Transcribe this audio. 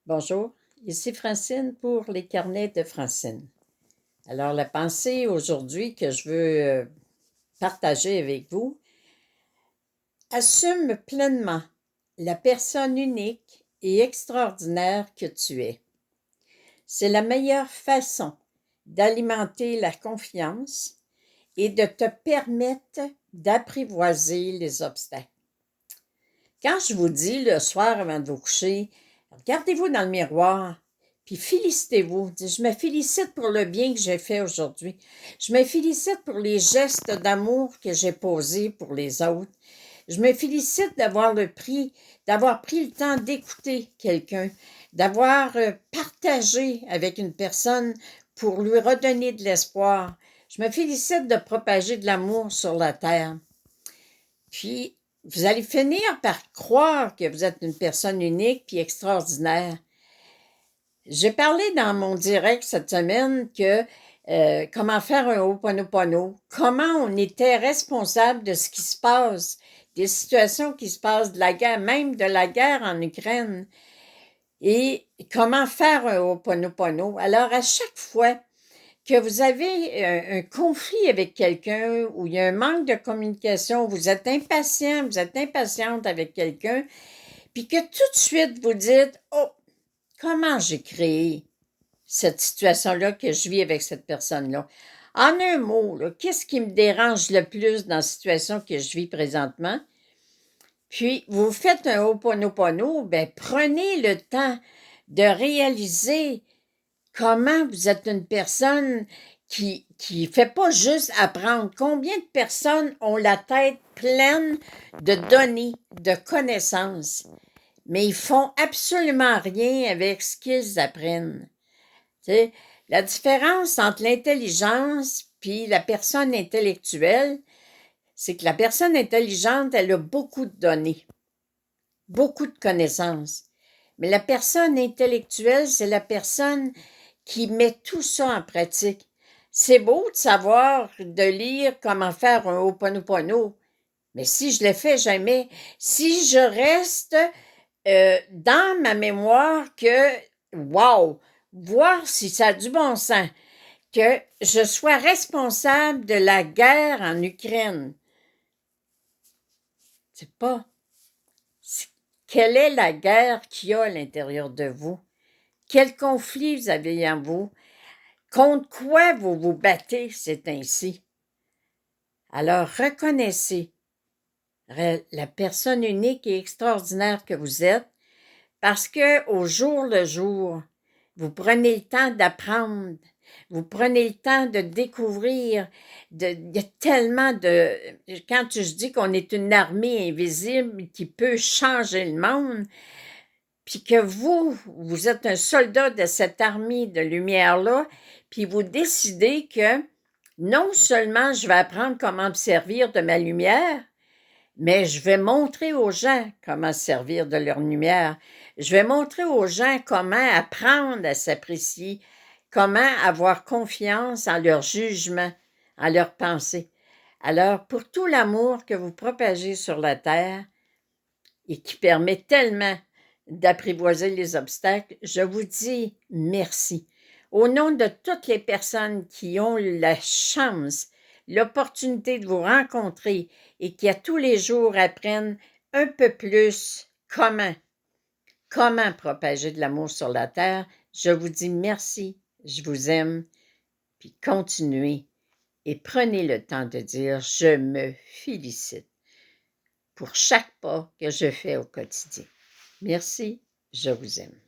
Bonjour, ici Francine pour les carnets de Francine. Alors, la pensée aujourd'hui que je veux partager avec vous, assume pleinement la personne unique et extraordinaire que tu es. C'est la meilleure façon d'alimenter la confiance et de te permettre d'apprivoiser les obstacles. Quand je vous dis le soir avant de vous coucher, regardez-vous dans le miroir, puis félicitez-vous. Je me félicite pour le bien que j'ai fait aujourd'hui. Je me félicite pour les gestes d'amour que j'ai posés pour les autres. Je me félicite d'avoir pris le temps d'écouter quelqu'un, d'avoir partagé avec une personne pour lui redonner de l'espoir. Je me félicite de propager de l'amour sur la terre. Puis, vous allez finir par croire que vous êtes une personne unique puis extraordinaire. J'ai parlé dans mon direct cette semaine que comment faire un Ho'oponopono, comment on était responsable de ce qui se passe, des situations qui se passent, de la guerre, même de la guerre en Ukraine, et comment faire un Ho'oponopono. Alors, à chaque fois que vous avez un conflit avec quelqu'un ou il y a un manque de communication, vous êtes impatient, vous êtes impatiente avec quelqu'un, puis que tout de suite vous dites « Oh, comment j'ai créé cette situation-là que je vis avec cette personne-là? » En un mot, qu'est-ce qui me dérange le plus dans la situation que je vis présentement? Puis, vous faites un Ho'oponopono, bien, prenez le temps de réaliser comment vous êtes une personne qui fait pas juste apprendre. Combien de personnes ont la tête pleine de données, de connaissances, mais ils font absolument rien avec ce qu'ils apprennent. Tu sais, la différence entre l'intelligence puis la personne intellectuelle, c'est que la personne intelligente, elle a beaucoup de données, beaucoup de connaissances. Mais la personne intellectuelle, c'est la personne qui met tout ça en pratique. C'est beau de savoir, de lire comment faire un Ho'oponopono, mais si je le fais jamais, si je reste dans ma mémoire que, wow, voir si ça a du bon sens, que je sois responsable de la guerre en Ukraine. C'est pas. Quelle est la guerre qu'il y a à l'intérieur de vous? Quel conflit vous avez en vous? Contre quoi vous vous battez, c'est ainsi? Alors, reconnaissez la personne unique et extraordinaire que vous êtes parce que au jour le jour, vous prenez le temps d'apprendre, vous prenez le temps de découvrir. Il y a tellement de... Quand je dis qu'on est une armée invisible qui peut changer le monde, puis que vous êtes un soldat de cette armée de lumière-là, puis vous décidez que non seulement je vais apprendre comment me servir de ma lumière, mais je vais montrer aux gens comment se servir de leur lumière. Je vais montrer aux gens comment apprendre à s'apprécier, comment avoir confiance en leur jugement, en leurs pensées. Alors, pour tout l'amour que vous propagez sur la terre et qui permet tellement d'apprivoiser les obstacles, je vous dis merci. Au nom de toutes les personnes qui ont la chance, l'opportunité de vous rencontrer et qui à tous les jours apprennent un peu plus comment propager de l'amour sur la terre, je vous dis merci, je vous aime, puis continuez et prenez le temps de dire « Je me félicite » pour chaque pas que je fais au quotidien. Merci, je vous aime.